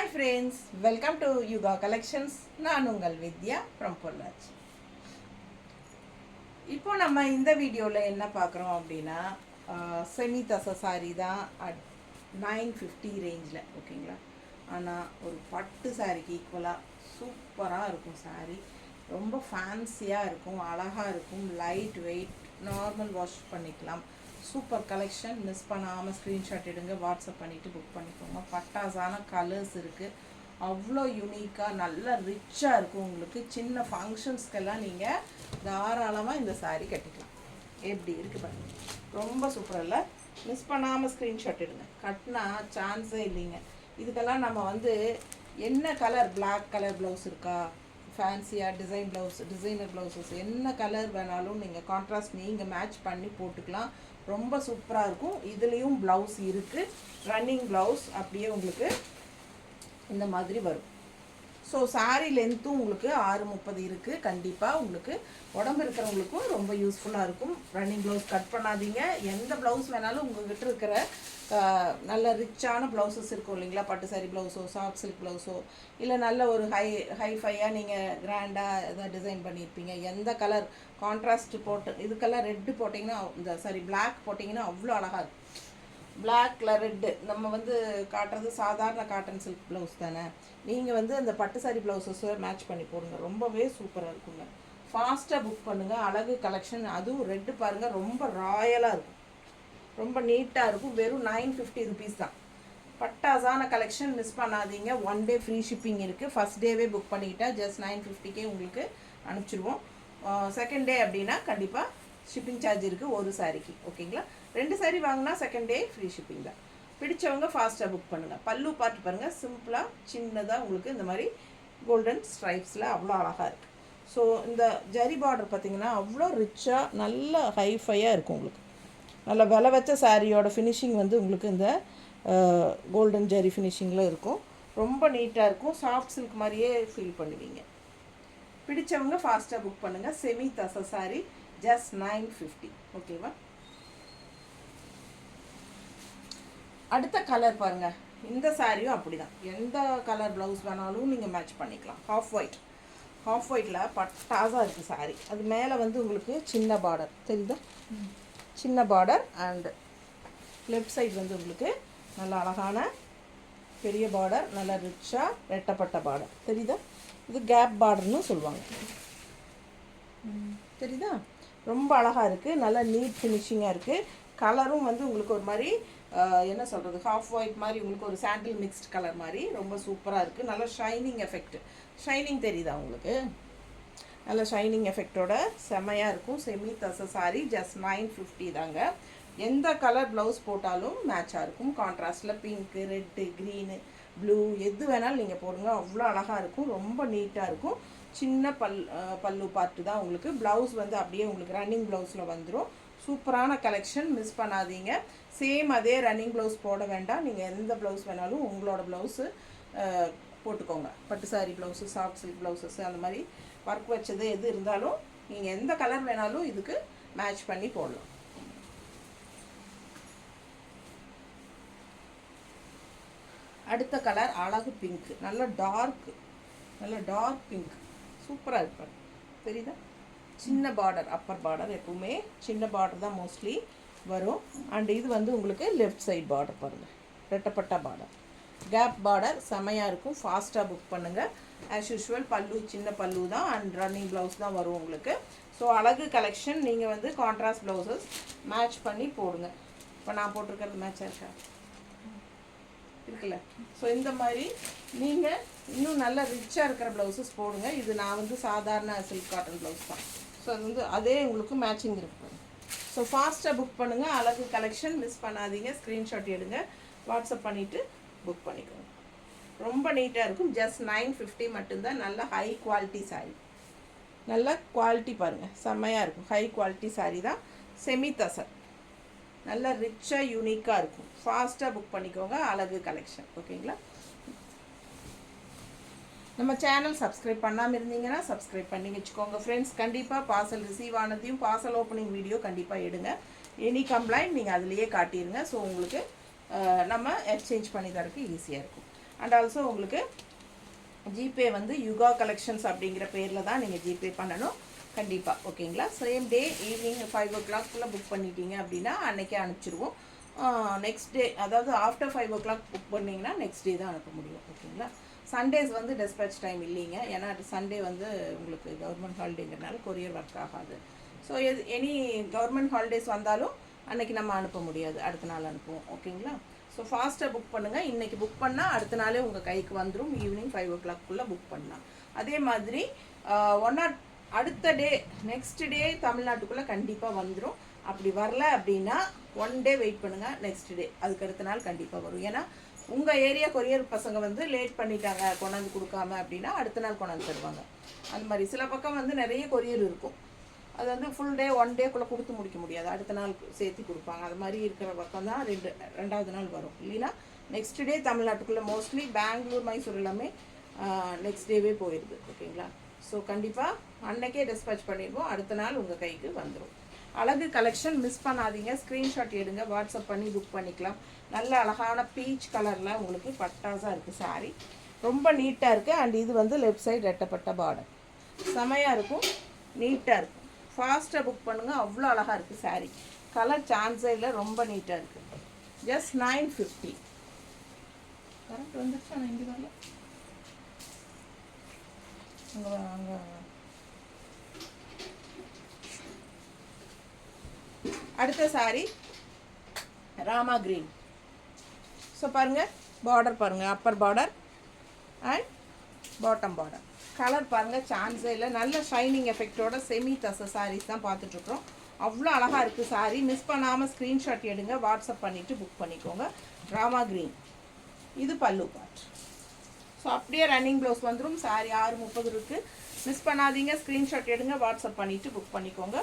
Hi friends, welcome to Yuga collections. நான் உங்கள் வித்யா from Pollachi. இப்போ நம்ம இந்த வீடியோவில் என்ன பார்க்குறோம் அப்படின்னா, செமி தசை சாரீ தான் அட் 950 ரேஞ்சில். ஓகேங்களா? ஆனால் ஒரு பட்டு சாரிக்கு ஈக்குவலாக சூப்பராக இருக்கும் சாரீ. ரொம்ப ஃபேன்சியாக இருக்கும், அழகாக இருக்கும், லைட் வெயிட், நார்மல் வாஷ் பண்ணிக்கலாம். Super collection. மிஸ் பண்ணாமல் ஸ்க்ரீன்ஷாட் எடுங்க, வாட்ஸ்அப் பண்ணிவிட்டு புக் பண்ணிக்கோங்க. பட்டாசான கலர்ஸ் இருக்குது, அவ்வளோ யூனிக்காக நல்லா ரிச்சாக இருக்கும். உங்களுக்கு சின்ன ஃபங்க்ஷன்ஸ்க்கெல்லாம் நீங்கள் தாராளமாக இந்த சாரீ கட்டிக்கலாம். எப்படி இருக்குது பாருங்கள், ரொம்ப சூப்பராக இல்லை? மிஸ் பண்ணாமல் ஸ்க்ரீன்ஷாட் எடுங்க. கட்டினா சான்ஸே இல்லைங்க. இதுக்கெல்லாம் நம்ம என்ன கலர், பிளாக் கலர் ப்ளவுஸ் இருக்கா, ஃபேன்சியாக டிசைன் ப்ளவுஸ், டிசைனர் ப்ளவுஸஸ், என்ன கலர் வேணாலும் நீங்கள் கான்ட்ராஸ்ட் நீங்கள் மேட்ச் பண்ணி போட்டுக்கலாம். ரொம்ப சூப்பராக இருக்கும். இதுலேயும் ப்ளவுஸ் இருக்குது, ரன்னிங் ப்ளவுஸ் அப்படியே உங்களுக்கு இந்த மாதிரி வரும். ஸோ சாரீ லென்த்தும் உங்களுக்கு 6:30 இருக்குது. கண்டிப்பாக உங்களுக்கு உடம்பு இருக்கிறவங்களுக்கும் ரொம்ப யூஸ்ஃபுல்லாக இருக்கும். ரன்னிங் ப்ளவுஸ் கட் பண்ணாதீங்க. எந்த ப்ளவுஸ் வேணாலும் உங்கள்கிட்ட இருக்கிற நல்ல ரிச்சான ப்ளவுஸஸ் இருக்கும் இல்லைங்களா, பட்டு சாரி ப்ளவுஸோ, சாஃப்ட் சில்க் ப்ளவுஸோ, இல்லை நல்ல ஒரு ஹைஃபையாக நீங்கள் கிராண்டாக எதாவது டிசைன் பண்ணியிருப்பீங்க. எந்த கலர் கான்ட்ராஸ்ட் போட்டு, இதுக்கெல்லாம் ரெட்டு போட்டிங்கன்னா, பிளாக் போட்டிங்கன்னா அவ்வளோ அழகாக இருக்கும். பிளாக்ல ரெட்டு நம்ம காட்டுறது சாதாரண காட்டன் சில்க் ப்ளவுஸ் தானே. நீங்கள் அந்த பட்டு சாரி ப்ளவுஸஸை மேட்ச் பண்ணி போடுங்க, ரொம்பவே சூப்பராக இருக்குங்க. ஃபாஸ்ட்டாக புக் பண்ணுங்கள். அழகு கலெக்ஷன், அதுவும் ரெட்டு பாருங்கள், ரொம்ப ராயலாக இருக்கும், ரொம்ப நீட்டாக இருக்கும். வெறும் 950 ருபீஸ் தான். பட்டாசான கலெக்ஷன், மிஸ் பண்ணாதீங்க. 1 டே ஃப்ரீ ஷிப்பிங் இருக்குது. ஃபஸ்ட் டேவே புக் பண்ணிக்கிட்டால் ஜஸ்ட் 950 உங்களுக்கு அனுப்பிச்சிடுவோம். செகண்ட் டே அப்படின்னா கண்டிப்பாக ஷிப்பிங் சார்ஜ் இருக்குது ஒரு சாரிக்கு. ஓகேங்களா? 2 சாரி வாங்கினா செகண்ட் டே ஃப்ரீ ஷிப்பிங் தான். பிடிச்சவங்க ஃபாஸ்ட்டாக புக் பண்ணுங்கள். பல்லு பார்த்து பாருங்கள், சிம்பிளாக சின்னதாக உங்களுக்கு இந்த மாதிரி கோல்டன் ஸ்ட்ரைப்ஸில் அவ்வளோ அழகாக இருக்குது. ஸோ இந்த ஜரி பார்டர் பார்த்திங்கன்னா அவ்வளோ ரிச்சாக நல்ல ஹைஃபையாக இருக்கும். உங்களுக்கு நல்ல விலை வச்ச சாரியோட ஃபினிஷிங் உங்களுக்கு இந்த கோல்டன் ஜரி ஃபினிஷிங்கில் இருக்கும். ரொம்ப நீட்டாக இருக்கும். சாஃப்ட் சில்க் மாதிரியே ஃபீல் பண்ணுவீங்க. பிடிச்சவங்க ஃபாஸ்ட்டாக புக் பண்ணுங்கள். செமி தசை சாரி ஜஸ்ட் 950. ஓகேவா? அடுத்த கலர் பாருங்கள். இந்த சாரியும் அப்படி தான். எந்த கலர் ப்ளவுஸ் வேணாலும் நீங்கள் மேட்ச் பண்ணிக்கலாம். ஹாஃப் ஒயிட்டில் பட்டாசாக இருக்குது சாரி. அது மேலே உங்களுக்கு சின்ன பார்டர் தெரியுதா, சின்ன பார்டர். அண்ட் லெஃப்ட் சைடு உங்களுக்கு நல்ல அழகான பெரிய பார்டர், நல்ல ரிச்சாக ரெட்டப்பட்ட பார்டர் தெரியுதா. இது கேப் பார்டர்னு சொல்லுவாங்க. தெரியுதா? ரொம்ப அழகாக இருக்குது, நல்ல நீட் ஃபினிஷிங்காக இருக்குது. கலரும் உங்களுக்கு ஒரு மாதிரி என்ன சொல்கிறது, ஹாஃப் ஒயிட் மாதிரி, உங்களுக்கு ஒரு சாண்டில் மிக்ஸ்ட் கலர் மாதிரி ரொம்ப சூப்பராக இருக்குது. நல்ல ஷைனிங் எஃபெக்ட், ஷைனிங் தெரியுதா உங்களுக்கு? நல்ல ஷைனிங் எஃபெக்டோட செம்மையாக இருக்கும். செமி தசை சாரி ஜஸ்ட் 950 தாங்க. எந்த கலர் ப்ளவுஸ் போட்டாலும் மேட்சாக இருக்கும். கான்ட்ராஸ்டில் பிங்க்கு, ரெட்டு, க்ரீனு, ப்ளூ எது வேணாலும் நீங்கள் போடுங்க, அவ்வளோ அழகாக இருக்கும். ரொம்ப நீட்டாக இருக்கும். சின்ன பல்லு பார்ட்டு தான் உங்களுக்கு. ப்ளவுஸ் அப்படியே உங்களுக்கு ரன்னிங் ப்ளவுஸில் வந்துடும். சூப்பரான கலெக்ஷன், மிஸ் பண்ணாதீங்க. சேம் அதே ரன்னிங் ப்ளவுஸ் போட வேண்டாம். நீங்கள் எந்த ப்ளவுஸ் வேணாலும் உங்களோட ப்ளவுஸு போட்டுக்கோங்க. பட்டு sorry blouse, soft silk blouses, அந்த மாதிரி ஒர்க் வச்சது எது இருந்தாலும் நீங்கள் எந்த கலர் வேணாலும் இதுக்கு மேட்ச் பண்ணி போடலாம். அடுத்த கலர் அழகு பிங்க், நல்ல டார்க் பிங்க், சூப்பராக இருப்பார். தெரியுதா? சின்ன பார்டர், அப்பர் பார்டர் எப்பவுமே சின்ன பார்டர் தான் மோஸ்ட்லி வரும். அண்ட் இது உங்களுக்கு லெஃப்ட் சைட் பார்டர் பாருங்கள், ரெட்டப்பட்ட பார்டர், கேப் பார்டர், செமையாக இருக்கும். ஃபாஸ்ட்டாக புக் பண்ணுங்கள். ஆஸ் யூஷுவல் பல்லு சின்ன பல்லு தான் அண்ட் ரன்னிங் ப்ளவுஸ் தான் வரும் உங்களுக்கு. ஸோ அழகு கலெக்ஷன். நீங்கள் கான்ட்ராஸ்ட் ப்ளவுசஸ் மேட்ச் பண்ணி போடுங்க. இப்போ நான் போட்டிருக்கிறது மேட்சாக இருக்கா இருக்குல்ல? ஸோ இந்த மாதிரி நீங்கள் இன்னும் நல்ல ரிச்சாக இருக்கிற ப்ளவுஸஸ் போடுங்க. இது நான் சாதாரண சில்க் காட்டன் ப்ளவுஸ் தான். ஸோ அது அதே உங்களுக்கு மேட்சிங் இருக்கு. ஸோ ஃபாஸ்ட்டாக புக் பண்ணுங்கள். அழகு கலெக்ஷன், மிஸ் பண்ணாதீங்க. ஸ்க்ரீன்ஷாட் எடுங்க, வாட்ஸ்அப் பண்ணிவிட்டு புக் பண்ணிக்கோங்க. ரொம்ப நீட்டாக இருக்கும். ஜஸ்ட் 950 மட்டும்தான். நல்ல ஹை குவாலிட்டி சாரீ, நல்ல குவாலிட்டி பாருங்கள், செம்மையாக இருக்கும். ஹை குவாலிட்டி சாரீ தான். செமி தசை, நல்ல ரிச்சாக யூனிக்காக இருக்கும். ஃபாஸ்ட்டாக புக் பண்ணிக்கோங்க. அழகு கலெக்ஷன். ஓகேங்களா? நம்ம சேனல் சப்ஸ்கிரைப் பண்ணாமல் இருந்தீங்கன்னா சப்ஸ்கிரைப் பண்ணி வச்சுக்கோங்க ஃப்ரெண்ட்ஸ். கண்டிப்பாக பார்சல் ரிசீவ் ஆனதையும் பார்சல் ஓப்பனிங் வீடியோ கண்டிப்பாக எடுங்க. எனி கம்ப்ளைண்ட் நீங்கள் அதிலேயே காட்டிடுங்க. ஸோ உங்களுக்கு நம்ம எக்ஸ்சேஞ்ச் பண்ணி தரக்கு ஈஸியாக இருக்கும். அண்ட் ஆல்சோ உங்களுக்கு ஜிபே வந்து யுகா கலெக்ஷன்ஸ் அப்படிங்கிற பேரில் தான் நீங்கள் ஜிபே பண்ணணும் கண்டிப்பாக. ஓகேங்களா? Same day evening 5 o'clock book பண்ணிட்டீங்க அப்படின்னா அன்றைக்கே அனுப்பிச்சிடுவோம். நெக்ஸ்ட் டே, அதாவது ஆஃப்டர் 5 o'clock புக் பண்ணிங்கன்னா நெக்ஸ்ட் டே தான் அனுப்ப முடியும். ஓகேங்களா? சண்டேஸ் வந்து டெஸ்பேச் டைம் இல்லைங்க, ஏன்னா சண்டே வந்து உங்களுக்கு கவர்மெண்ட் ஹாலிடேங்கிறனால கொரியர் ஒர்க் ஆகாது. ஸோ எனி கவர்மெண்ட் ஹாலிடேஸ் வந்தாலும் அன்றைக்கி நம்ம அனுப்ப முடியாது, அடுத்த நாள் அனுப்புவோம். ஓகேங்களா? ஸோ ஃபாஸ்ட்டாக புக் பண்ணுங்கள். இன்றைக்கி புக் பண்ணால் அடுத்த நாளே உங்கள் கைக்கு வந்துடும். ஈவினிங் 5 o'clock புக் பண்ணலாம். அதே மாதிரி அடுத்த டே நெக்ஸ்ட் டே தமிழ்நாட்டுக்குள்ளே கண்டிப்பாக வந்துடும். அப்படி வரல அப்படின்னா 1 day வெயிட் பண்ணுங்கள், நெக்ஸ்ட் டே அதுக்கு அடுத்த நாள் கண்டிப்பாக வரும். ஏன்னா உங்கள் ஏரியா கொரியர் பசங்க வந்து லேட் பண்ணிட்டாங்க கொண்டாந்து கொடுக்காம அப்படின்னா அடுத்த நாள் கொண்டாந்து தருவாங்க. அந்த மாதிரி சில பக்கம் வந்து நிறைய கொரியர் இருக்கும், அது வந்து ஃபுல் டே 1 டேக்குள்ளே கொடுத்து முடிக்க முடியாது, அடுத்த நாள் சேர்த்து கொடுப்பாங்க. அது மாதிரி இருக்கிற பக்கம் தான் ரெண்டாவது நாள் வரும். இல்லைன்னா நெக்ஸ்ட் டே தமிழ்நாட்டுக்குள்ளே மோஸ்ட்லி பெங்களூர் மைசூர் எல்லாமே நெக்ஸ்ட் டேவே போயிடுது. ஓகேங்களா? ஸோ கண்டிப்பாக அன்னைக்கே டிஸ்பேச் பண்ணிடுவோம், அடுத்த நாள் உங்கள் கைக்கு வந்துடும். அழகு கலெக்ஷன் மிஸ் பண்ணாதீங்க, ஸ்க்ரீன்ஷாட் எடுங்க, வாட்ஸ்அப் பண்ணி புக் பண்ணிக்கலாம். நல்ல அழகான பீச் கலரில் உங்களுக்கு பட்டாஸாக இருக்குது சாரீ, ரொம்ப நீட்டாக இருக்குது. அண்ட் இது வந்து லெஃப்ட் சைடு ரெட்டப்பட்ட பார்டர், செமையாக இருக்கும், நீட்டாக இருக்கும். ஃபாஸ்ட்டாக புக் பண்ணுங்கள், அவ்வளோ அழகாக இருக்குது சாரீ. கலர் சான்ஸே இல்லை, ரொம்ப நீட்டாக இருக்குது. ஜஸ்ட் 950. கரெக்ட் வந்துருச்சு, ஆனால் இங்கே வரல. அங்கே அடுத்த சாரி ராமா கிரீன். ஸோ பாருங்கள், பார்டர் பாருங்கள், Appar border and bottom border. Colour பாருங்கள், சான்ஸே இல்லை, நல்ல ஷைனிங் எஃபெக்டோட செமி தச சாரீஸ் தான் பார்த்துட்ருக்குறோம். அவ்வளோ அழகாக இருக்குது சாரீ. மிஸ் பண்ணாமல் ஸ்க்ரீன்ஷாட் எடுங்க, வாட்ஸ்அப் பண்ணிவிட்டு புக் பண்ணிக்கோங்க. ராமா கிரீன். இது பல்லு பார்ட். ஸோ அப்படியே ரன்னிங் ப்ளவுஸ் வந்துடும். சாரீ 6:30 இருக்குது. மிஸ் பண்ணாதீங்க, ஸ்க்ரீன்ஷாட் எடுங்க, வாட்ஸ்அப் பண்ணிவிட்டு புக் பண்ணிக்கோங்க.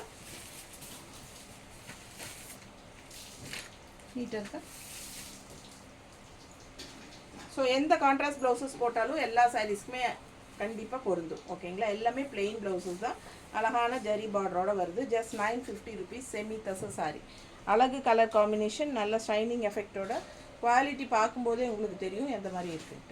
நீட்டாக இருக்கா? ஸோ எந்த கான்ட்ராஸ்ட் ப்ளவுசஸ் போட்டாலும் எல்லா சாரீஸ்க்குமே கண்டிப்பாக பொருந்தும். ஓகேங்களா? எல்லாமே பிளெயின் ப்ளவுசஸ் தான், அழகான ஜரி பார்டரோட வருது. ஜஸ்ட் 950 rupees செமி தச சாரி. அழகு கலர் காம்பினேஷன், நல்ல ஷைனிங் எஃபெக்டோட. குவாலிட்டி பார்க்கும்போதே உங்களுக்கு தெரியும் எந்த மாதிரி இருக்குன்ட்டு.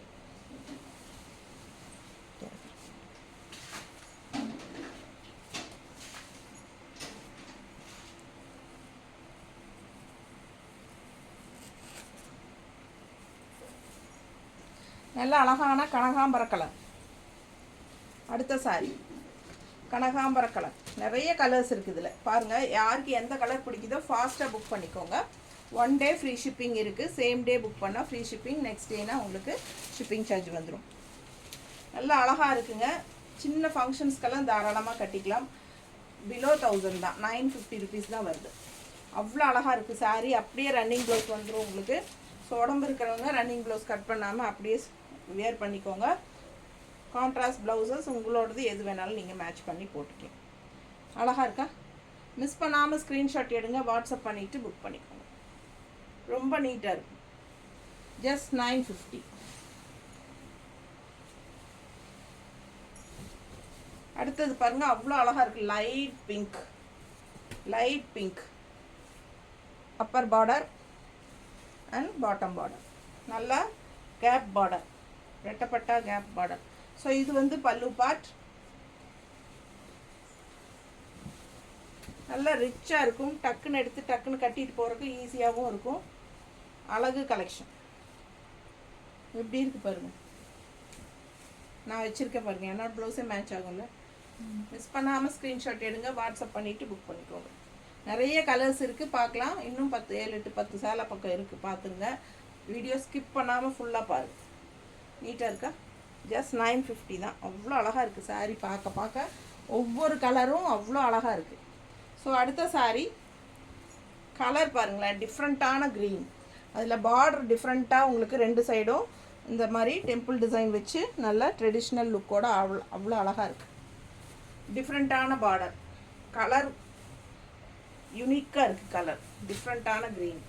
நல்ல அழகான கனகாம்பர கலர். அடுத்த சாரி கனகாம்பர கலர். நிறைய கலர்ஸ் இருக்குது இதில் பாருங்கள். யாருக்கு எந்த கலர் பிடிக்குதோ ஃபாஸ்ட்டாக புக் பண்ணிக்கோங்க. 1 day ஃப்ரீ ஷிப்பிங் இருக்குது. சேம் டே புக் பண்ணால் ஃப்ரீ ஷிப்பிங், நெக்ஸ்ட் டேனா உங்களுக்கு ஷிப்பிங் சார்ஜ் வந்துடும். நல்லா அழகாக இருக்குங்க. சின்ன ஃபங்க்ஷன்ஸ்க்கெல்லாம் தாராளமாக கட்டிக்கலாம். பிலோ 1000 தான், 950 rupees தான் வருது. அவ்வளோ அழகாக இருக்குது சாரீ. அப்படியே ரன்னிங் ப்ளவுஸ் வந்துடும் உங்களுக்கு. ஸோ உடம்பு இருக்கிறவங்க ரன்னிங் ப்ளவுஸ் கட் பண்ணாமல் அப்படியே வியர் பண்ணிக்கோங்க. கான்ட்ராஸ்ட் ப்ளவுசஸ் உங்களோடது எது வேணாலும் நீங்கள் மேட்ச் பண்ணி போட்டுக்கலாம். அழகாக இருக்கா? மிஸ் பண்ணாமல் ஸ்க்ரீன்ஷாட் எடுங்க, வாட்ஸ்அப் பண்ணிவிட்டு புக் பண்ணிக்கோங்க. ரொம்ப நீட்டாக இருக்கும். ஜஸ்ட் 950. அடுத்தது பாருங்கள், அவ்வளோ அழகாக இருக்குது. Light pink, light pink. Upper border and bottom border, நல்லா கேப் பார்டர், ரெட்டப்பட்டா கேப் பார்டர். ஸோ இது வந்து பல்லு பார்ட். நல்லா ரிச்சாக இருக்கும். டக்குன்னு எடுத்து டக்குன்னு கட்டிட்டு போகிறதுக்கு ஈஸியாகவும் இருக்கும். அழகு கலெக்ஷன் எப்படி இருக்குது பாருங்கள். நான் வச்சுருக்கேன் பாருங்கள், என்னோட ப்ளவுஸே மேட்ச் ஆகும்ல. மிஸ் பண்ணாமல் ஸ்க்ரீன்ஷாட் எடுங்க, வாட்ஸ்அப் பண்ணிவிட்டு புக் பண்ணிக்கோங்க. நிறைய கலர்ஸ் இருக்குது, பார்க்கலாம். இன்னும் 7, 8, 10 சேலை பக்கம் இருக்குது, பார்த்துங்க. வீடியோ ஸ்கிப் பண்ணாமல் ஃபுல்லாக பாருங்கள். நீட்டாக இருக்கா? ஜஸ்ட் 950 தான். அவ்வளோ அழகாக இருக்குது சாரீ. பார்க்க பார்க்க ஒவ்வொரு கலரும் அவ்வளோ அழகாக இருக்குது. ஸோ அடுத்த சாரீ கலர் பாருங்களேன், டிஃப்ரெண்ட்டான க்ரீன். அதில் பார்டர் டிஃப்ரெண்ட்டாக உங்களுக்கு 2 சைடும் இந்த மாதிரி டெம்பிள் டிசைன் வச்சு நல்ல ட்ரெடிஷ்னல் லுக்கோட அவ்வளோ அழகாக இருக்குது. டிஃப்ரெண்ட்டான பார்டர், கலர் யூனிக்காக இருக்குது. கலர் டிஃப்ரெண்ட்டான க்ரீன்.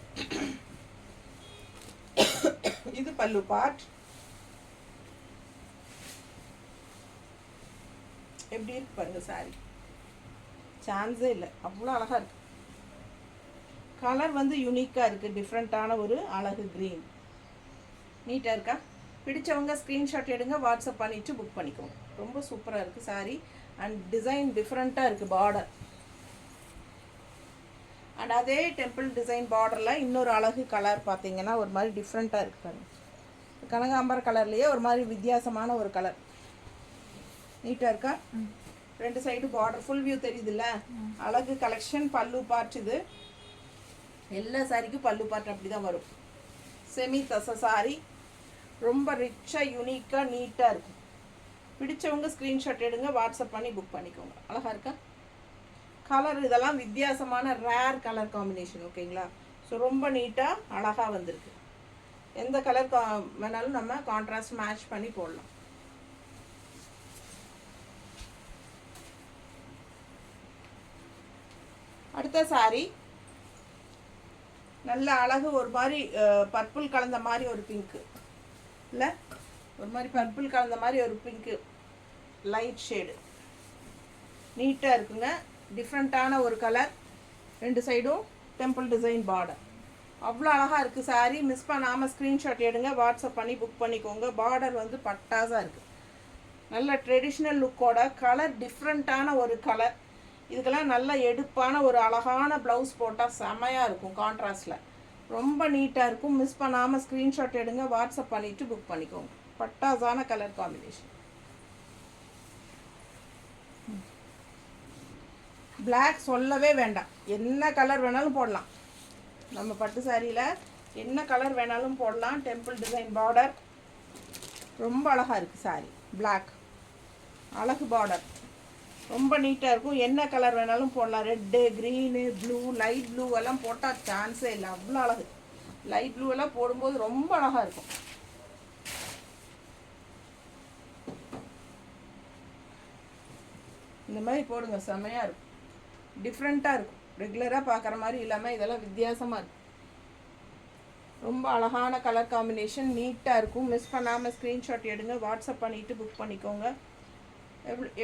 இது பல்லு பார்ட். எப்படி இருக்கு பாருங்க சாரி. சான்ஸே இல்லை, அவ்வளோ அழகாக இருக்குது. கலர் வந்து யூனிக்காக இருக்குது. டிஃப்ரெண்ட்டான ஒரு அழகு க்ரீன். நீட்டாக இருக்கா? பிடிச்சவங்க ஸ்க்ரீன்ஷாட் எடுங்க, வாட்ஸ்அப் பண்ணிவிட்டு புக் பண்ணிக்கோங்க. ரொம்ப சூப்பராக இருக்குது சாரீ. அண்ட் டிசைன் டிஃப்ரெண்ட்டாக இருக்குது பார்டர். அண்ட் அதே டெம்பிள் டிசைன் பார்டரில் இன்னொரு அழகு கலர் பார்த்தீங்கன்னா ஒரு மாதிரி டிஃப்ரெண்ட்டாக இருக்குது பாருங்கள். கனகாம்பர கலர்லேயே ஒரு மாதிரி வித்தியாசமான ஒரு கலர். நீட்டாக இருக்கா? 2 சைடு பார்டர் ஃபுல் வியூ தெரியுதுல்ல? அழகு கலெக்ஷன். பல்லு பார்ட் இது. எல்லா சாரிக்கும் பல்லு பார்ட் அப்படி தான் வரும். செமி தசை சாரி. ரொம்ப ரிச்சாக யூனிக்காக நீட்டாக இருக்கும். பிடிச்சவங்க ஸ்க்ரீன்ஷாட் எடுங்க, வாட்ஸ்அப் பண்ணி புக் பண்ணிக்கோங்க. அழகாக இருக்கா? கலர் இதெல்லாம் வித்தியாசமான ரேர் கலர் காம்பினேஷன். ஓகேங்களா? ஸோ ரொம்ப நீட்டாக அழகாக வந்திருக்கு. எந்த கலர் வேணாலும் நம்ம கான்ட்ராஸ்ட் மேட்ச் பண்ணி போடலாம். அடுத்த சாரி நல்ல அழகு. ஒரு மாதிரி பர்பிள் கலந்த மாதிரி ஒரு பிங்க்கு இல்லை, ஒரு மாதிரி பர்பிள் கலந்த மாதிரி ஒரு பிங்க்கு லைட் ஷேடு. நீட்டாக இருக்குங்க. டிஃப்ரெண்ட்டான ஒரு கலர். 2 சைடும் டெம்பிள் டிசைன் பார்டர். அவ்வளோ அழகாக இருக்குது சாரீ. மிஸ் பண்ணாமல் ஸ்க்ரீன்ஷாட் எடுங்க, வாட்ஸ்அப் பண்ணி புக் பண்ணிக்கோங்க. பார்டர் வந்து பட்டாஸாக இருக்குது. நல்ல ட்ரெடிஷ்னல் லுக்கோட கலர் டிஃப்ரெண்ட்டான ஒரு கலர். இதுக்கெல்லாம் நல்ல எடுப்பான ஒரு அழகான ப்ளவுஸ் போட்டால் செமையாக இருக்கும். கான்ட்ராஸ்டில் ரொம்ப நீட்டாக இருக்கும். மிஸ் பண்ணாமல் ஸ்க்ரீன்ஷாட் எடுங்க, வாட்ஸ்அப் பண்ணிவிட்டு புக் பண்ணிக்கோங்க. பட்டாஸான கலர் காம்பினேஷன். பிளாக் சொல்லவே வேண்டாம். என்ன கலர் வேணாலும் போடலாம். நம்ம பட்டு சாரியில் என்ன கலர் வேணாலும் போடலாம். டெம்பிள் டிசைன் பார்டர் ரொம்ப அழகாக இருக்குது சாரி. பிளாக் அழகு பார்டர் ரொம்ப நீட்டாக இருக்கும். என்ன கலர் வேணாலும் போடலாம். Red, green, blue, light blue எல்லாம் போட்டால் சான்ஸே இல்லை. அவ்வளோ அழகு. லைட் ப்ளூ எல்லாம் போடும்போது ரொம்ப அழகாக இருக்கும். இந்த மாதிரி போடுங்க, செமையாக இருக்கும். டிஃப்ரெண்ட்டாக இருக்கும். ரெகுலராக பார்க்குற மாதிரி இல்லாமல் இதெல்லாம் வித்தியாசமாக இருக்கும். ரொம்ப அழகான கலர் காம்பினேஷன். நீட்டாக இருக்கும். மிஸ் பண்ணாமல் ஸ்க்ரீன்ஷாட் எடுங்க, வாட்ஸ்அப் பண்ணிவிட்டு புக் பண்ணிக்கோங்க.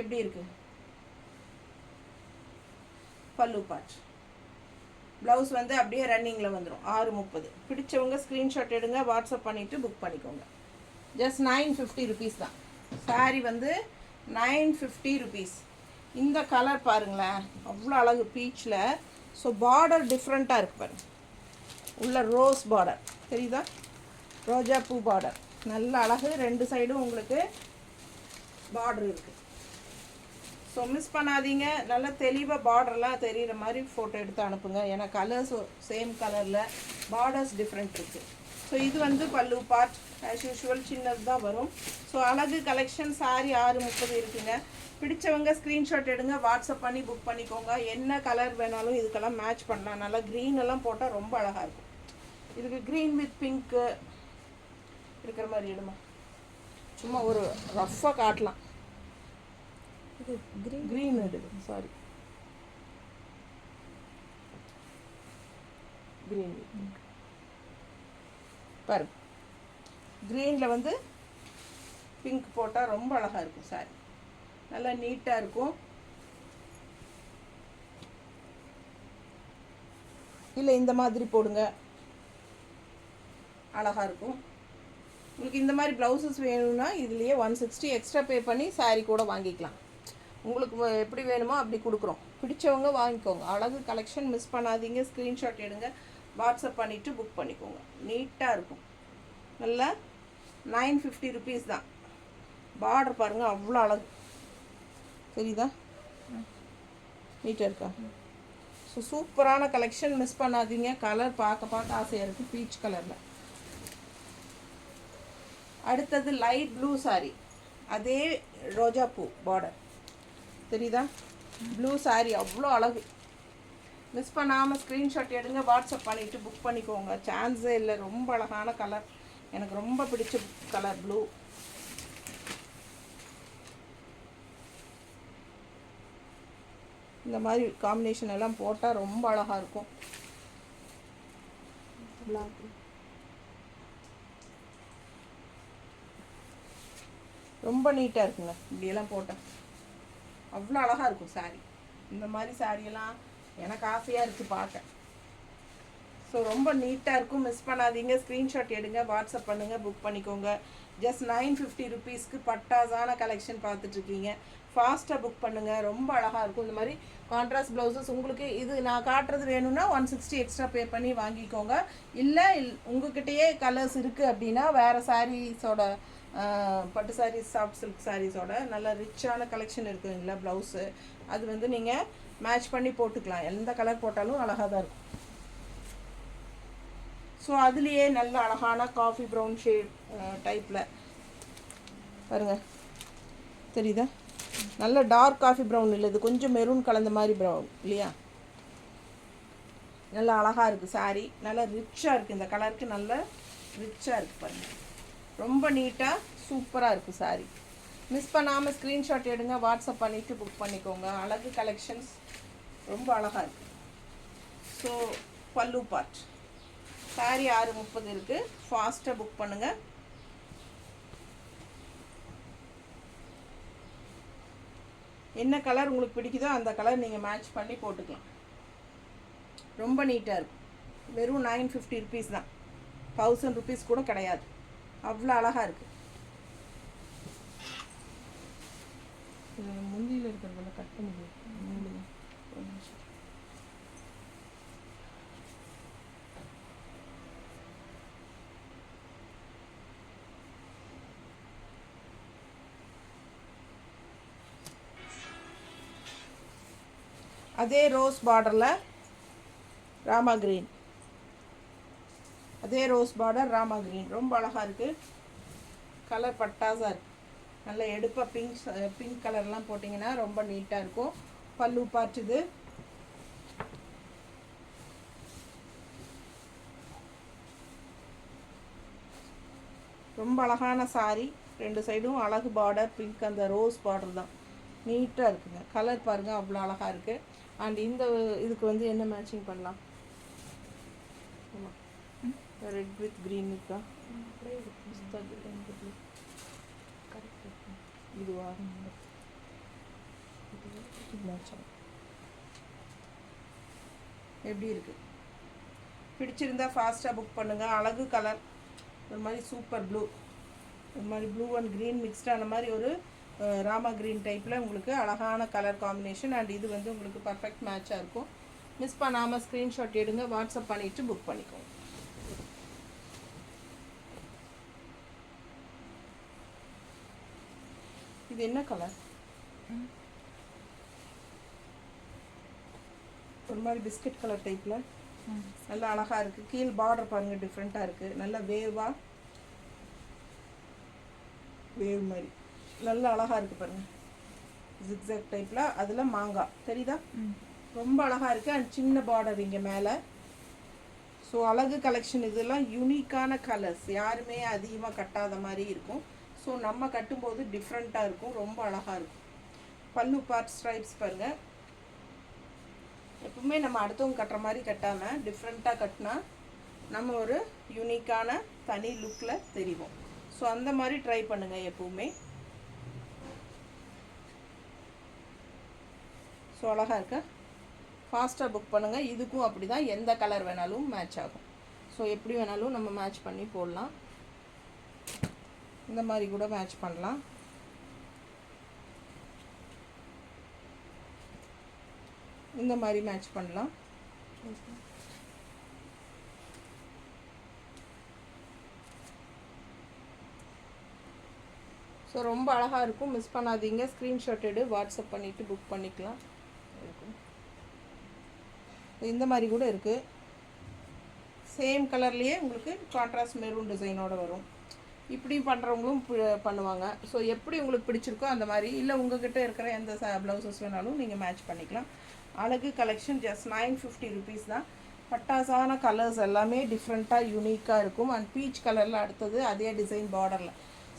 எப்படி இருக்குது? பல்லு பார்ட். ப்ளவுஸ் வந்து அப்படியே ரன்னிங்கில் வந்துடும். 6:30. பிடிச்சவங்க ஸ்க்ரீன்ஷாட் எடுங்க, வாட்ஸ்அப் பண்ணிவிட்டு புக் பண்ணிக்கோங்க. ஜஸ்ட் 950 ருபீஸ் தான். சாரி வந்து 950 ருபீஸ். இந்த கலர் பாருங்களேன், அவ்வளோ அழகு பீச்சில். ஸோ பார்டர் டிஃப்ரெண்ட்டாக இருக்குது பாருங்கள். உள்ள ரோஸ் பார்டர் தெரியுதா? ரோஜா பூ பார்டர் நல்ல அழகு. 2 சைடும் உங்களுக்கு பார்டர் இருக்குது. ஸோ மிஸ் பண்ணாதீங்க. நல்ல தெளிவாக பார்டர்லாம் தெரிகிற மாதிரி ஃபோட்டோ எடுத்து அனுப்புங்க. ஏன்னா கலர்ஸ் சேம் கலரில், பார்டர்ஸ் டிஃப்ரெண்ட் இருக்குது. ஸோ இது வந்து பல்லு பார்ட். ஆஸ் யூஷுவல் சின்னது தான் வரும். ஸோ அழகு கலெக்ஷன். சாரி 6:30 இருக்குங்க. பிடிச்சவங்க ஸ்க்ரீன்ஷாட் எடுங்க, வாட்ஸ்அப் பண்ணி புக் பண்ணிக்கோங்க. என்ன கலர் வேணாலும் இதுக்கெல்லாம் மேட்ச் பண்ணலாம். நல்லா க்ரீன் எல்லாம் போட்டால் ரொம்ப அழகாக இருக்கும். இதுக்கு க்ரீன் வித் பிங்க்கு இருக்கிற மாதிரி எடுமா. சும்மா ஒரு ரஃப்பாக காட்டலாம். இது க்ரீன் எடுது. சாரி, க்ரீன் பாரு. க்ரீனில் வந்து பிங்க் போட்டால் ரொம்ப அழகாக இருக்கும். சாரி நல்லா நீட்டாக இருக்கும். இல்லை இந்த மாதிரி போடுங்க, அழகாக இருக்கும். உங்களுக்கு இந்த மாதிரி ப்ளவுசஸ் வேணும்னா இதுலேயே 160 எக்ஸ்ட்ரா பே பண்ணி சாரீ கூட வாங்கிக்கலாம். உங்களுக்கு எப்படி வேணுமோ அப்படி கொடுக்குறோம். பிடிச்சவங்க வாங்கிக்கோங்க. அழகு கலெக்ஷன். மிஸ் பண்ணாதீங்க. ஸ்க்ரீன்ஷாட் எடுங்க, வாட்ஸ்அப் பண்ணிவிட்டு புக் பண்ணிக்கோங்க. நீட்டாக இருக்கும். நல்லா 950 ருபீஸ் தான். பார்டர் பாருங்கள், அவ்வளோ அழகு தெரியுதா? நீட்டாக இருக்கா? ஸோ சூப்பரான கலெக்ஷன். மிஸ் பண்ணாதீங்க. கலர் பார்க்க ஆசையாக இருக்குது. பீச் கலரில். அடுத்தது லைட் ப்ளூ சாரி. அதே ரோஜா பூ பார்டர் தெரியுதா? ப்ளூ சாரி அவ்வளோ அழகு. மிஸ் பண்ணாமல் ஸ்க்ரீன்ஷாட் எடுங்க, வாட்ஸ்அப் பண்ணிவிட்டு புக் பண்ணிக்கோங்க. சான்ஸே இல்லை. ரொம்ப அழகான கலர். எனக்கு ரொம்ப பிடிச்ச கலர் ப்ளூ. இந்த மாதிரி காம்பினேஷன் எல்லாம் போட்டால் ரொம்ப அழகாக இருக்கும். ரொம்ப நீட்டாக இருக்குங்க. இப்படியெல்லாம் போட்டால் அவ்வளோ அழகாக இருக்கும் சாரீ. இந்த மாதிரி சாரியெல்லாம் எனக்கு ஆசையாக இருக்குது பார்க்க. ஸோ ரொம்ப நீட்டாக இருக்கும். மிஸ் பண்ணாதீங்க. ஸ்க்ரீன்ஷாட் எடுங்க, வாட்ஸ்அப் பண்ணுங்கள், புக் பண்ணிக்கோங்க. ஜஸ்ட் 950 ருபீஸ்க்கு பட்டாசான கலெக்ஷன் பார்த்துட்ருக்கீங்க. ஃபாஸ்ட்டாக புக் பண்ணுங்கள், ரொம்ப அழகாக இருக்கும். இந்த மாதிரி கான்ட்ராஸ்ட் ப்ளவுசஸ் உங்களுக்கு இது நான் காட்டுறது வேணும்னா 160 எக்ஸ்ட்ரா பே பண்ணி வாங்கிக்கோங்க. இல்லை உங்ககிட்டயே கலர்ஸ் இருக்குது அப்படின்னா வேறு சாரீஸோட பட்டு சாரீஸ், சாஃப்ட் சில்க் சாரீஸோட நல்ல ரிச்சான கலெக்ஷன் இருக்குதுங்களா ப்ளவுஸு, அது வந்து நீங்கள் மேட்ச் பண்ணி போட்டுக்கலாம். எந்த கலர் போட்டாலும் அழகாக தான் இருக்கும். ஸோ அதுலேயே நல்ல அழகான காஃபி ப்ரௌன் ஷேட் டைப்பில் பாருங்கள், தெரியுதா? நல்ல டார்க் காஃபி ப்ரௌன் இல்லை, இது கொஞ்சம் மெரூன் கலந்த மாதிரி ப்ரௌன் இல்லையா? நல்லா அழகாக இருக்குது சாரீ, நல்லா ரிச்சாக இருக்குது. இந்த கலருக்கு நல்ல ரிச்சாக இருக்குது பாருங்கள், ரொம்ப நீட்டாக சூப்பராக இருக்குது சாரீ. மிஸ் பண்ணாமல் ஸ்க்ரீன்ஷாட் எடுங்க, வாட்ஸ்அப் பண்ணிவிட்டு புக் பண்ணிக்கோங்க. அழகு கலெக்ஷன்ஸ் ரொம்ப அழகாக இருக்குது. ஸோ பல்லு பார்ட் சாரீ 6:30 இருக்குது. ஃபாஸ்ட்டாக புக் பண்ணுங்கள். என்ன கலர் உங்களுக்கு பிடிக்குதோ அந்த கலர் நீங்கள் மேட்ச் பண்ணி போட்டுக்கலாம். ரொம்ப நீட்டாக இருக்கும். வெறும் 950 ருபீஸ் தான், 1000 ருபீஸ் கூட கிடையாது. அவ்வளோ அழகாக இருக்குது. முந்தியில் இருக்கிறதுல கட் பண்ணி அதே ரோஸ் பார்டரில் ராமா கிரீன், அதே ரோஸ் பார்டர் ராமா கிரீன் ரொம்ப அழகாக இருக்குது. கலர் பட்டாசாக இருக்குது. நல்ல எடுப்பாக பிங்க் கலர்லாம் போட்டிங்கன்னா ரொம்ப நீட்டாக இருக்கும். பல்லு பார்ட் இது. ரொம்ப அழகான சாரீ, 2 சைடும் அழகு பார்டர், பிங்க் அந்த ரோஸ் பார்டர் தான், நீட்டாக இருக்குங்க. கலர் பாருங்கள், அவ்வளோ அழகாக இருக்குது. அண்ட் இந்த இதுக்கு வந்து என்ன மேட்சிங் பண்ணலாம்? ரெட் வித் க்ரீன் இருக்கா? இதுவா? எப்படி இருக்கு? பிடிச்சிருந்தா ஃபாஸ்ட்டாக புக் பண்ணுங்கள். அழகு கலர், ஒரு மாதிரி சூப்பர் ப்ளூ, ஒரு மாதிரி ப்ளூ அண்ட் க்ரீன் மிக்ஸ்டான மாதிரி ஒரு ராமா க்ரீன் டைப்பில் உங்களுக்கு அழகான கலர் காம்பினேஷன். அண்ட் இது வந்து உங்களுக்கு பர்ஃபெக்ட் மேட்சாக இருக்கும். மிஸ் பண்ணாமல் ஸ்க்ரீன்ஷாட் எடுங்க, வாட்ஸ்அப் பண்ணிவிட்டு புக் பண்ணிக்கோங்க. இது என்ன கலர்? ஒரு மாதிரி பிஸ்கட் கலர் டைப்பில் நல்லா அழகாக இருக்குது. கீழ் பார்டர் பாருங்கள், டிஃப்ரெண்ட்டாக இருக்குது. நல்லா வேவ் மாதிரி நல்லா அழகாக இருக்குது பாருங்கள். ஜிக்ஸாக் டைப்பில், அதில் மாங்காய் தெரியுதா? ரொம்ப அழகாக இருக்குது. அண்ட் சின்ன பார்டர் இங்கே மேலே. ஸோ அழகு கலெக்ஷன். இதெல்லாம் யூனிக்கான கலர்ஸ், யாருமே அதிகமாக கட்டாத மாதிரி இருக்கும். ஸோ நம்ம கட்டும்போது டிஃப்ரெண்ட்டாக இருக்கும், ரொம்ப அழகாக இருக்கும். பல்லு பார்ட் ஸ்ட்ரைப்ஸ் பாருங்கள். எப்பவுமே நம்ம அடுத்தவங்க கட்டுற மாதிரி கட்டாமல் டிஃப்ரெண்ட்டாக கட்டினா நம்ம ஒரு யூனிக்கான தனி லுக்கில் தெரியும். ஸோ அந்த மாதிரி ட்ரை பண்ணுங்கள் எப்பவுமே. ஸோ அழகாக இருக்கா? ஃபாஸ்ட்டாக புக் பண்ணுங்கள். இதுக்கும் அப்படி தான், எந்த கலர் வேணாலும் மேட்ச் ஆகும். ஸோ எப்படி வேணாலும் நம்ம மேட்ச் பண்ணி போடலாம். இந்த மாதிரி கூட மேட்ச் பண்ணலாம். இந்த மாதிரி மேட்ச் பண்ணலாம். ஸோ ரொம்ப அழகாக இருக்கும். மிஸ் பண்ணாதீங்க. ஸ்க்ரீன்ஷாட் எடு, வாட்ஸ்அப் பண்ணிவிட்டு புக் பண்ணிக்கலாம். இந்த மாதிரி கூட இருக்குது. சேம் கலர்லேயே உங்களுக்கு கான்ட்ராஸ்ட் மெரூன் டிசைனோடு வரும். இப்படி பண்ணுறவங்களும் பண்ணுவாங்க. ஸோ எப்படி உங்களுக்கு பிடிச்சிருக்கோ அந்த மாதிரி, இல்லை உங்கள்கிட்ட இருக்கிற எந்த ப்ளவுசஸ் வேணாலும் நீங்கள் மேட்ச் பண்ணிக்கலாம். அழகு கலெக்ஷன் ஜஸ்ட் 950 ருபீஸ் தான். பட்டாசான கலர்ஸ் எல்லாமே டிஃப்ரெண்ட்டாக யூனிக்காக இருக்கும். அண்ட் பீச் கலரில் அடுத்தது அதே டிசைன் பார்டரில்,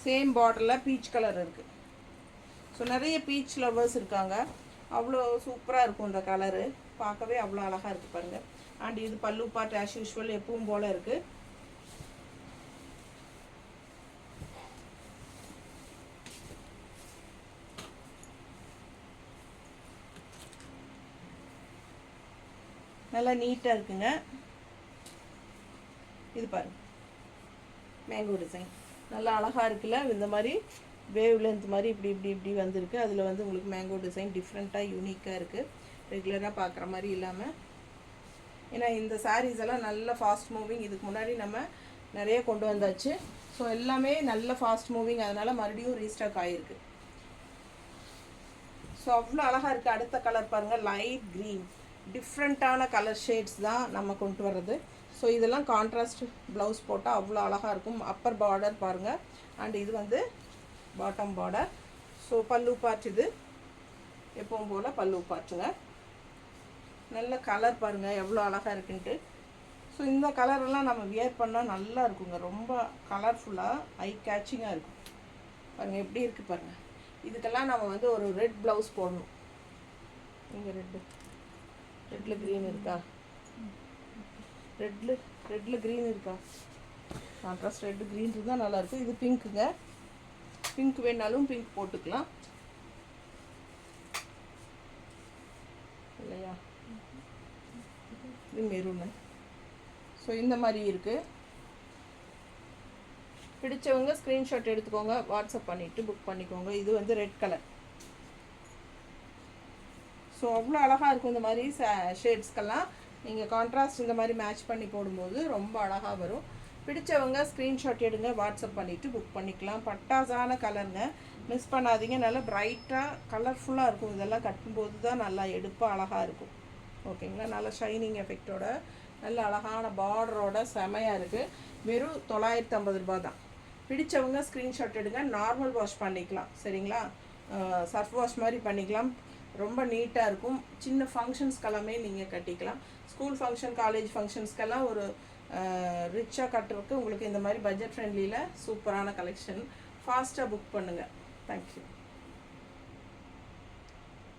சேம் பார்டரில் பீச் கலர் இருக்குது. ஸோ நிறைய பீச் லவ்வர்ஸ் இருக்காங்க. அவ்வளோ சூப்பராக இருக்கும் இந்த கலரு, பார்க்கவே அவ்வளோ அழகாக இருக்குது பாருங்கள். அண்ட் இது பல்லு பார்ட் ஆஸ் யூஷுவல் எப்பவும் போல் இருக்குது. நல்லா நீட்டாக இருக்குங்க. இது பாருங்கள், மேங்கோ டிசைன் நல்லா அழகாக இருக்குல்ல. இந்த மாதிரி வேவ் லென்த் மாதிரி இப்படி இப்படி இப்படி வந்திருக்கு. அதில் வந்து உங்களுக்கு மேங்கோ டிசைன் டிஃப்ரெண்ட்டாக யூனிக்காக இருக்குது, ரெகுலராக பார்க்குற மாதிரி இல்லாமல். ஏன்னா இந்த சாரீஸ் எல்லாம் நல்ல ஃபாஸ்ட் மூவிங். இதுக்கு முன்னாடி நம்ம நிறைய கொண்டு வந்தாச்சு. ஸோ எல்லாமே நல்ல ஃபாஸ்ட் மூவிங், அதனால் மறுபடியும் ரீஸ்டாக் ஆகிருக்கு. ஸோ அவ்வளோ அழகாக இருக்குது. அடுத்த கலர் பாருங்கள், லைட் க்ரீன். டிஃப்ரெண்ட்டான கலர் ஷேட்ஸ் தான் நம்ம கொண்டு வர்றது. ஸோ இதெல்லாம் கான்ட்ராஸ்ட் ப்ளவுஸ் போட்டால் அவ்வளோ அழகாக இருக்கும். அப்பர் பார்டர் பாருங்கள், அண்ட் இது வந்து பாட்டம் பார்டர். ஸோ பல்லு பார்ட் இது எப்பவும் போல் பல்லு பார்ட்டுங்க. நல்ல கலர் பாருங்கள் எவ்வளோ அழகாக இருக்குன்ட்டு. ஸோ இந்த கலரெல்லாம் நம்ம வியர் பண்ணால் நல்லா இருக்குங்க. ரொம்ப கலர்ஃபுல்லாக ஐ கேட்சிங்காக இருக்கும். பாருங்கள் எப்படி இருக்குது பாருங்கள். இதுக்கெல்லாம் நம்ம வந்து ஒரு ரெட் ப்ளவுஸ் போடணும். இங்கே ரெட்டில் க்ரீன் இருக்கா? ரெட்டில் க்ரீன் இருக்கா? கான்ட்ராஸ்ட் ரெட்டு க்ரீன் இருந்தால் நல்லாயிருக்கும். இது பிங்க்குங்க. பிங்க் வேணாலும் பிங்க் போட்டுக்கலாம் இல்லையா? இது மெரூனு. ஸோ இந்த மாதிரி இருக்குது. பிடிச்சவங்க ஸ்க்ரீன்ஷாட் எடுத்துக்கோங்க, வாட்ஸ்அப் பண்ணிவிட்டு புக் பண்ணிக்கோங்க. இது வந்து ரெட் கலர். ஸோ அவ்வளோ அழகாக இருக்கும். இந்த மாதிரி ஷேட்ஸ்க்கெல்லாம் நீங்கள் கான்ட்ராஸ்ட் இந்த மாதிரி மேட்ச் பண்ணி போடும்போது ரொம்ப அழகாக வரும். பிடிச்சவங்க ஸ்க்ரீன்ஷாட் எடுங்க, வாட்ஸ்அப் பண்ணிவிட்டு புக் பண்ணிக்கலாம். பட்டாசான கலருங்க, மிஸ் பண்ணாதீங்க. நல்லா பிரைட்டாக கலர்ஃபுல்லாக இருக்கும். இதெல்லாம் கட்டும்போது தான் நல்லா எடுப்பாக அழகாக இருக்கும். ஓகேங்களா? நல்லா ஷைனிங் எஃபெக்டோட நல்ல அழகான பார்டரோட செமையாக இருக்குது. வெறும் 950 ரூபா தான். பிடிச்சவங்க ஸ்க்ரீன்ஷாட் எடுங்க. நார்மல் வாஷ் பண்ணிக்கலாம், சரிங்களா? சர்ஃப் வாஷ் மாதிரி பண்ணிக்கலாம். ரொம்ப நீட்டாக இருக்கும். சின்ன ஃபங்க்ஷன்ஸ்க்கெல்லாமே நீங்கள் கட்டிக்கலாம். ஸ்கூல் ஃபங்க்ஷன், காலேஜ் ஃபங்க்ஷன்ஸ்க்கெல்லாம் ஒரு ரிச்சாக கட்டுறதுக்கு உங்களுக்கு இந்த மாதிரி பட்ஜெட் ஃப்ரெண்ட்லியில் சூப்பரான கலெக்ஷன். ஃபாஸ்ட்டாக புக் பண்ணுங்கள். தேங்க்யூ.